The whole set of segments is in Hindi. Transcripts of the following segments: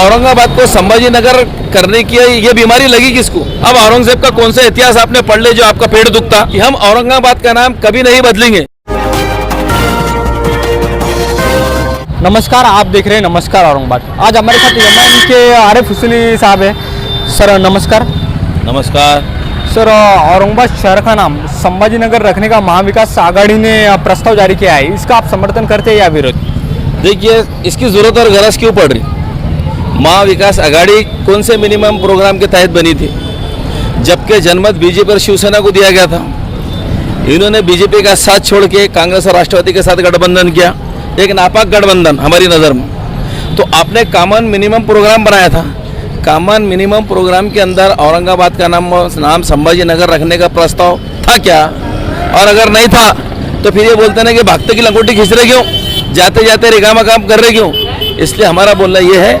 औरंगाबाद को संभाजी नगर करने की ये बीमारी लगी किसको? अब औरंगजेब का कौन सा इतिहास आपने पढ़ ले जो आपका पेट दुखता कि हम औरंगाबाद का नाम कभी नहीं बदलेंगे। नमस्कार, आप देख रहे हैं नमस्कार औरंगाबाद। आज हमारे साथ यमन के आरिफ हुसैनी साहब है। सर नमस्कार। नमस्कार सर, औरंगाबाद शहर का नाम संभाजी नगर रखने का महाविकास आघाड़ी ने प्रस्ताव जारी किया है, इसका आप समर्थन करते हैं या विरोध? देखिए, इसकी जरूरत और गरज क्यों पड़ रही? महाविकास आघाड़ी कौन से मिनिमम प्रोग्राम के तहत बनी थी? जबकि जनमत बीजेपी और शिवसेना को दिया गया था। इन्होंने बीजेपी का साथ छोड़ के कांग्रेस और राष्ट्रवादी के साथ गठबंधन किया, एक नापाक गठबंधन हमारी नज़र में। तो आपने कॉमन मिनिमम प्रोग्राम बनाया था। कॉमन मिनिमम प्रोग्राम के अंदर औरंगाबाद का नाम संभाजी नगर रखने का प्रस्ताव था क्या? और अगर नहीं था तो फिर ये बोलते ना कि भागते की लंगोटी खींच रहे क्यों, जाते जाते रिगामा काम कर रहे क्यों? इसलिए हमारा बोलना ये है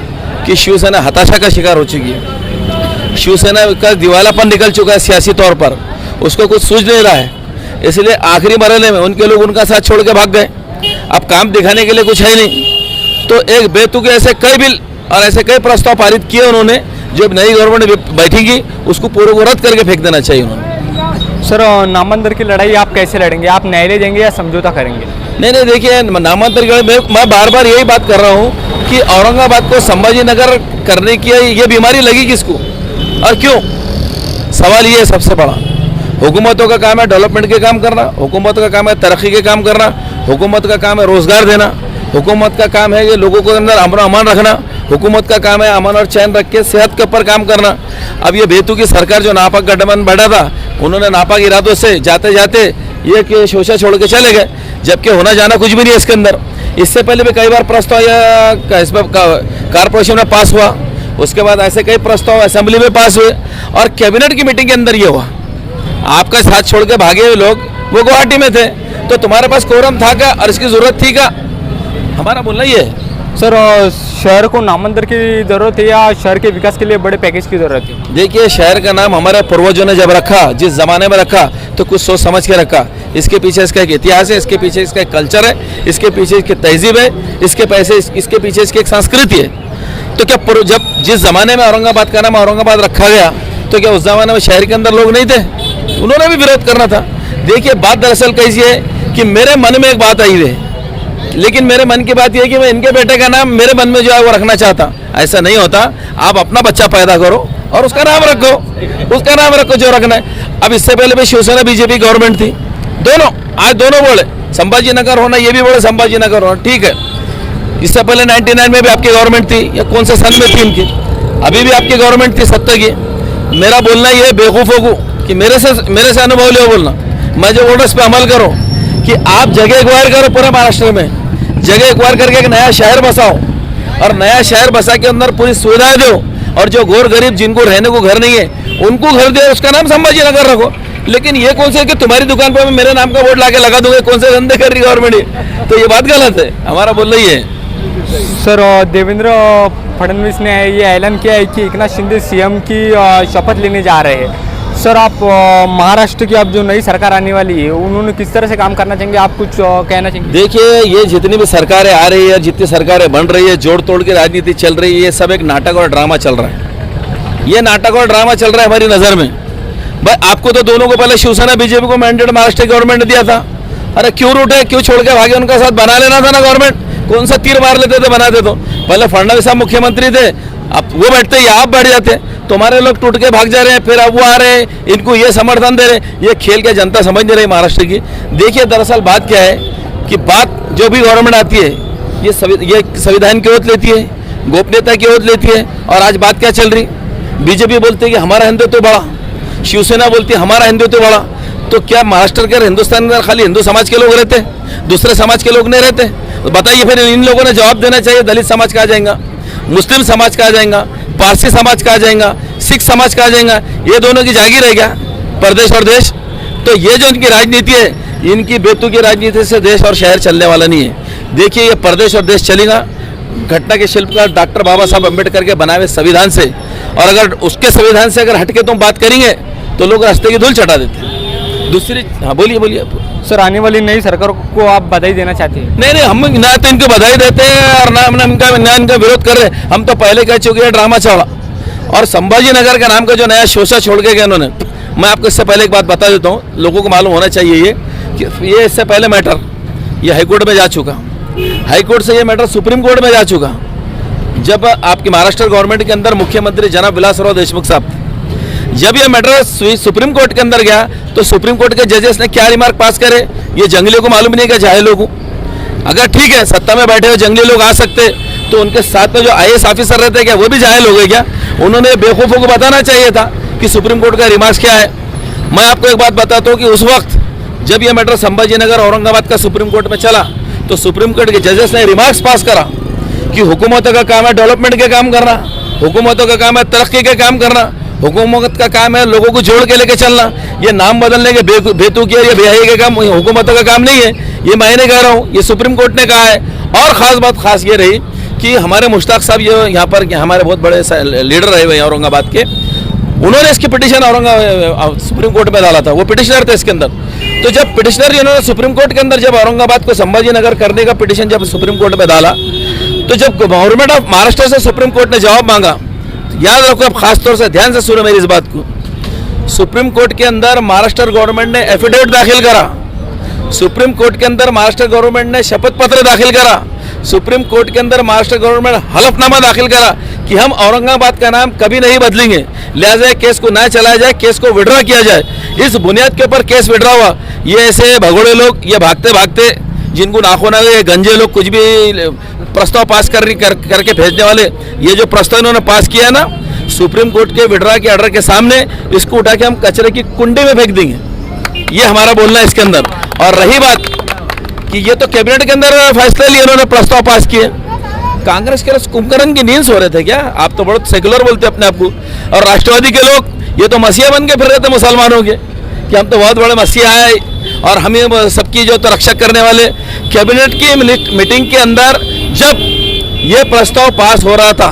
कि शिवसेना हताशा का शिकार हो चुकी है। शिवसेना का दिवालापन निकल चुका है सियासी तौर पर, उसको कुछ सूझ नहीं रहा है। इसलिए आखिरी मरहले में उनके लोग उनका साथ छोड़ के भाग गए। अब काम दिखाने के लिए कुछ है नहीं, तो एक बेतुके ऐसे कई बिल और ऐसे कई प्रस्ताव पारित किए उन्होंने, जो नई गवर्नमेंट बैठेगी उसको पूरे को रद्द करके फेंक देना चाहिए उन्होंने। सर, नामांतर की लड़ाई आप कैसे लड़ेंगे? आप न्यायालय जाएंगे या समझौता करेंगे? नहीं, देखिए, नामांतर की मैं बार बार यही बात कर रहा हूँ कि औरंगाबाद को संभाजी नगर करने की ये बीमारी लगी किसको और क्यों? सवाल ये है सबसे बड़ा। हुकूमतों का काम है डेवलपमेंट के काम करना, हुकूमत का काम है तरक्की के काम करना, हुकूमत का काम है रोजगार देना, हुकूमत का काम है कि लोगों के अंदर अमन अमान रखना, हुकूमत का काम है अमन और चैन रख के सेहत के ऊपर काम करना। अब ये बेतुकी सरकार जो नापाक गठबंधन बैठा था, उन्होंने नापाक इरादों से जाते जाते ये कि शोषा छोड़ के चले गए, जबकि होना जाना कुछ भी नहीं है इसके अंदर। इससे पहले भी कई बार प्रस्ताव इसमें कारपोरेशन में पास हुआ, उसके बाद ऐसे कई प्रस्ताव असेंबली में पास हुए और कैबिनेट की मीटिंग के अंदर ये हुआ। आपका साथ छोड़ के भागे हुए लोग वो गुवाहाटी में थे, तो तुम्हारे पास कोरम था क्या और इसकी जरूरत थी क्या? हमारा बोलना ये है। सर, शहर को नामांतर की जरूरत है या शहर के विकास के लिए बड़े पैकेज की जरूरत है? देखिए, शहर का नाम हमारे पूर्वजों ने जब रखा, जिस जमाने में रखा, तो कुछ सोच समझ के रखा। इसके पीछे इसका एक इतिहास है, इसके पीछे इसका एक कल्चर है, इसके पीछे इसकी तहजीब है, इसके पीछे इसकी एक संस्कृति है। तो क्या जब जिस जमाने में औरंगाबाद का नाम औरंगाबाद रखा गया, तो क्या उस जमाने में शहर के अंदर लोग नहीं थे? उन्होंने भी विरोध करना था। देखिए, बात दरअसल कैसी है कि मेरे मन में एक बात आई है, लेकिन मेरे मन की बात यह है कि मैं इनके बेटे का नाम मेरे मन में जो है वो रखना चाहता। ऐसा नहीं होता। आप अपना बच्चा पैदा करो और उसका नाम रखो जो रखना है। अब इससे पहले भी शिवसेना बीजेपी गवर्नमेंट थी, दोनों बोले संभाजी नगर होना, ये भी बोले संभाजी नगर होना, ठीक है। इससे पहले 99 में भी आपकी गवर्नमेंट थी, या कौन से सन में थी इनकी? अभी भी आपकी गवर्नमेंट थी 70 की। मेरा बोलना ये बेवकूफ़ों को कि मेरे से अनुभव लो बोलना, मैं जो ऑर्डर्स पे अमल करो कि आप जगह एक्वायर करो पूरे महाराष्ट्र में, जगह एक्वायर करके एक नया शहर बसाओ और नया शहर बसा के अंदर पूरी सुविधाएं दो, और जो गौर गरीब जिनको रहने को घर नहीं है उनको घर दो, उसका नाम संभाजी नगर रखो। लेकिन ये कौन से कि तुम्हारी दुकान पर मैं मेरे नाम का बोर्ड ला के लगा दूंगा, कौन से धंधे कर रही गवर्नमेंट? तो ये बात गलत है। हमारा बोलना ही है। सर, देवेंद्र फडणवीस ने ये ऐलान किया है कि एकनाथ शिंदे सीएम की शपथ लेने जा रहे हैं। सर, आप महाराष्ट्र की अब जो नई सरकार आने वाली है, उन्होंने किस तरह से काम करना चाहेंगे? आप कुछ कहना चाहेंगे? देखिए, ये जितनी भी सरकारें आ रही है, जितनी सरकारें बन रही है, जोड़ तोड़ की राजनीति चल रही है, ये सब एक नाटक और ड्रामा चल रहा है। ये नाटक और ड्रामा चल रहा है हमारी नज़र में। भाई, आपको तो दोनों को पहले शिवसेना बीजेपी को मैंडेट महाराष्ट्र गवर्नमेंट ने दिया था। अरे क्यों रूठे, क्यों छोड़ के भागे? उनका साथ बना लेना था ना गवर्नमेंट। कौन सा तीर मार लेते थे, बनाते तो। पहले फडणवीस साहब मुख्यमंत्री थे, अब वो बैठते या आप बैठ जाते। तुम्हारे लोग टूट के भाग जा रहे हैं, फिर अब वो आ रहे हैं, इनको ये समर्थन दे रहे हैं। ये खेल के जनता समझ नहीं रही महाराष्ट्र की। देखिए, दरअसल बात क्या है कि बात जो भी गवर्नमेंट आती है, ये संविधान की ओत लेती है, गोपनीयता की ओत लेती है। और आज बात क्या चल रही? बीजेपी बोलती है कि हमारा हिंदुत्व बड़ा, शिवसेना बोलती है हमारा हिंदुत्व बड़ा। तो क्या महाराष्ट्र के हिंदुस्तान में खाली हिंदू समाज के लोग रहते हैं, दूसरे समाज के लोग नहीं रहते? तो बताइए, फिर इन लोगों ने जवाब देना चाहिए। दलित समाज कहा जाएगा, मुस्लिम समाज कहा जाएगा, पारसी समाज कहा जाएगा, सिख समाज कहा जाएगा। ये दोनों की जागीर है क्या, प्रदेश और देश? तो ये जो इनकी राजनीति है, इनकी बेतुकी राजनीति से देश और शहर चलने वाला नहीं है। देखिए, ये प्रदेश और देश चलेगा घटना के शिल्पकार डॉक्टर बाबा साहब अम्बेडकर के बनाए हुए संविधान से। और अगर उसके संविधान से अगर हटके तुम बात करेंगे तो लोग रास्ते की धूल चटा देते हैं। दूसरी, हाँ बोलिए। सर आने वाली नई सरकार को आप बधाई देना चाहते हैं? नहीं नहीं, हम ना तो इनको बधाई देते हैं और ना इनका विरोध कर रहे हैं। हम तो पहले कह चुके हैं ड्रामा चौड़ा। और संभाजी नगर का नाम का जो नया शोषा छोड़ के गए उन्होंने, मैं आपको इससे पहले एक बात बता देता हूँ, लोगों को मालूम होना चाहिए ये कि ये इससे पहले मैटर ये हाईकोर्ट में जा चुका, हाईकोर्ट से ये मैटर सुप्रीम कोर्ट में जा चुका। जब आपकी महाराष्ट्र गवर्नमेंट के अंदर मुख्यमंत्री जनाब विलासराव देशमुख साहब, जब ये मैटर सुप्रीम कोर्ट के अंदर गया तो सुप्रीम कोर्ट के जजेस ने क्या रिमार्क पास करे, ये जंगलियों को मालूम नहीं, क्या जाहिल लोगों। अगर ठीक है सत्ता में बैठे हुए जंगली लोग आ सकते तो उनके साथ में जो IAS ऑफिसर रहते क्या वो भी जाहिल हो गए क्या? उन्होंने बेवकूफ़ों को बताना चाहिए था कि सुप्रीम कोर्ट का रिमार्क्स क्या है। मैं आपको एक बात बताता हूँ कि उस वक्त जब ये मैटर संभाजी नगर औरंगाबाद का सुप्रीम कोर्ट में चला तो सुप्रीम कोर्ट के जजेस ने रिमार्क्स पास करा कि हुकूमतों का काम है डेवलपमेंट के काम करना, हुकूमतों का काम है तरक्की के काम करना, हुकूमत का काम है लोगों को जोड़ के लेके चलना। ये नाम बदलने के बेतुकी और ये बेहयाई के काम हुकूमतों का काम नहीं है, ये मैं नहीं कह रहा हूँ, ये सुप्रीम कोर्ट ने कहा है। और ख़ास बात खास ये रही कि हमारे मुश्ताक साहब ये यहाँ पर हमारे बहुत बड़े लीडर रहे हुए औरंगाबाद के, उन्होंने इसकी पिटिशन औरंगाबाद सुप्रीम कोर्ट में डाला था, वो पिटिशनर थे इसके अंदर। तो जब पिटिशनर इन्होंने सुप्रीम कोर्ट के अंदर जब औरंगाबाद को संभाजी नगर करने का पिटिशन जब सुप्रीम कोर्ट में डाला तो जब गवर्नमेंट ऑफ महाराष्ट्र से सुप्रीम कोर्ट ने जवाब मांगा, याद रखो अब खास तौर से ध्यान से सुनो मेरी इस बात को, सुप्रीम कोर्ट के अंदर महाराष्ट्र गवर्नमेंट ने एफिडेविट दाखिल करा, सुप्रीम कोर्ट के अंदर महाराष्ट्र गवर्नमेंट ने शपथ पत्र दाखिल करा, सुप्रीम कोर्ट के अंदर महाराष्ट्र गवर्नमेंट हलफनामा दाखिल करा कि हम औरंगाबाद का नाम कभी नहीं बदलेंगे, लिहाजा केस को ना चलाया जाए, केस को विड्रॉ किया जाए। इस बुनियाद के ऊपर केस विड्रॉ हुआ। ये ऐसे भगोड़े लोग, ये भागते भागते जिनको नाखून आ गए, गंजे लोग कुछ भी प्रस्ताव पास करके भेजने वाले, ये जो प्रस्ताव इन्होंने पास किया ना सुप्रीम कोर्ट के विड्रॉ के ऑर्डर के सामने, इसको उठा के हम कचरे की कुंडी में फेंक देंगे, ये हमारा बोलना है इसके अंदर। और रही बात कि ये तो कैबिनेट के अंदर फैसले लिए उन्होंने, प्रस्ताव पास किए, कांग्रेस के कुंभकर्ण की नींद सो रहे थे क्या? आप तो बहुत सेकुलर बोलते अपने आप को। और राष्ट्रवादी के लोग ये तो मसीहा बन के फिर रहे थे मुसलमानों के कि हम तो बहुत बड़े मसीहा है और हम सबकी जो तो रक्षा करने वाले। कैबिनेट की मीटिंग के अंदर जब ये प्रस्ताव पास हो रहा था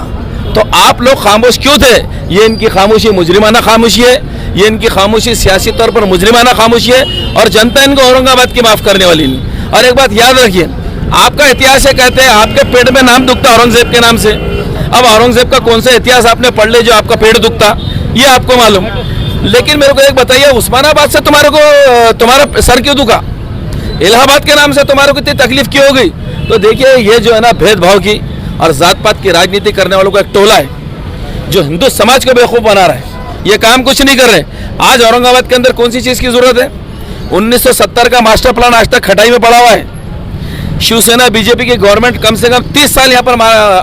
तो आप लोग खामोश क्यों थे? ये इनकी खामोशी मुजरिमाना खामोशी है, ये इनकी खामोशी सियासी तौर पर मुजरिमाना खामोशी है और जनता इनको औरंगाबाद की माफ़ करने वाली नहीं। और एक बात याद रखिए, आपका इतिहास है, कहते हैं आपके पेट में नाम दुखता औरंगजेब के नाम से। अब औरंगजेब का कौन सा इतिहास आपने पढ़ ले जो आपका पेट दुखता, ये आपको मालूम। लेकिन मेरे को एक बताइए, उस्मानाबाद से तुम्हारा सर क्यों दुखा? इलाहाबाद के नाम से तुम्हारे को इतनी तकलीफ क्यों हो गई? तो देखिए ये जो है ना भेदभाव की और जात पात की राजनीति करने वालों का एक टोला है जो हिंदू समाज को बेवकूफ़ बना रहा है। ये काम कुछ नहीं कर रहे। आज औरंगाबाद के अंदर कौन सी चीज़ की ज़रूरत है? 1970 का मास्टर प्लान आज तक खटाई में पड़ा हुआ है। शिवसेना बीजेपी की गवर्नमेंट कम से कम 30 साल यहाँ पर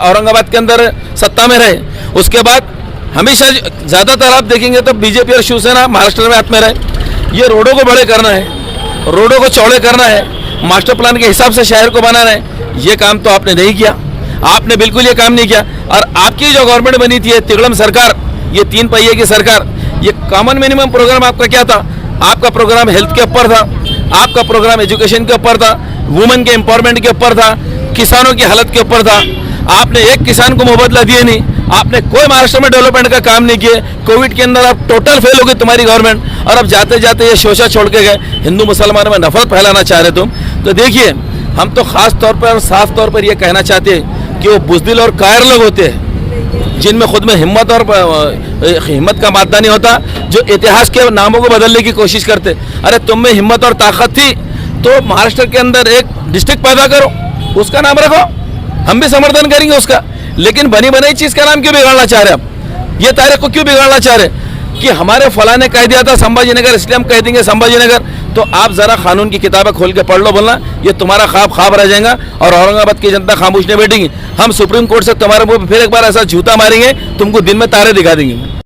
औरंगाबाद के अंदर सत्ता में रहे, उसके बाद हमेशा ज़्यादातर आप देखेंगे तो बीजेपी और शिवसेना महाराष्ट्र में हाथ में रहे। ये रोडों को बड़े करना है, रोडों को चौड़े करना है, मास्टर प्लान के हिसाब से शहर को बनाना है, ये काम तो आपने नहीं किया, आपने बिल्कुल ये काम नहीं किया। और आपकी जो गवर्नमेंट बनी थी तिगड़म सरकार, ये 3 पहिए की सरकार, ये कॉमन मिनिमम प्रोग्राम आपका क्या था? आपका प्रोग्राम हेल्थ के ऊपर था, आपका प्रोग्राम एजुकेशन के ऊपर था, वुमेन के एम्पावरमेंट के ऊपर था, किसानों की हालत के ऊपर था। आपने एक किसान को मुआवजा दिए नहीं, आपने कोई महाराष्ट्र में डेवलपमेंट का काम नहीं किए। कोविड के अंदर आप टोटल फेल हो गई तुम्हारी गवर्नमेंट और अब जाते जाते ये शोषा छोड़ के गए, हिंदू मुसलमानों में नफरत फैलाना चाह रहे तुम। तो देखिए हम तो खास तौर पर और साफ तौर पर ये कहना चाहते हैं कि वो बुज़दिल और कायर लोग होते हैं जिनमें खुद में हिम्मत और हिम्मत का मादा नहीं होता, जो इतिहास के नामों को बदलने की कोशिश करते। अरे तुम में हिम्मत और ताकत थी तो महाराष्ट्र के अंदर एक डिस्ट्रिक्ट पैदा करो, उसका नाम रखो, हम भी समर्थन करेंगे उसका। लेकिन बनी बनाई चीज़ का नाम क्यों बिगाड़ना चाह रहे आप? ये तारीख को क्यों बिगाड़ना चाह रहे कि हमारे फला ने कह दिया था संभाजी नगर इसलिए हम कह देंगे संभाजी नगर? तो आप ज़रा कानून की किताबें खोल के पढ़ लो, बोलना ये तुम्हारा ख्वाब रह जाएगा और औरंगाबाद की जनता खामोश नहीं बैठेगी। हम सुप्रीम कोर्ट से तुम्हारे मुंह पे फिर एक बार ऐसा जूता मारेंगे, तुमको दिन में तारे दिखा देंगे।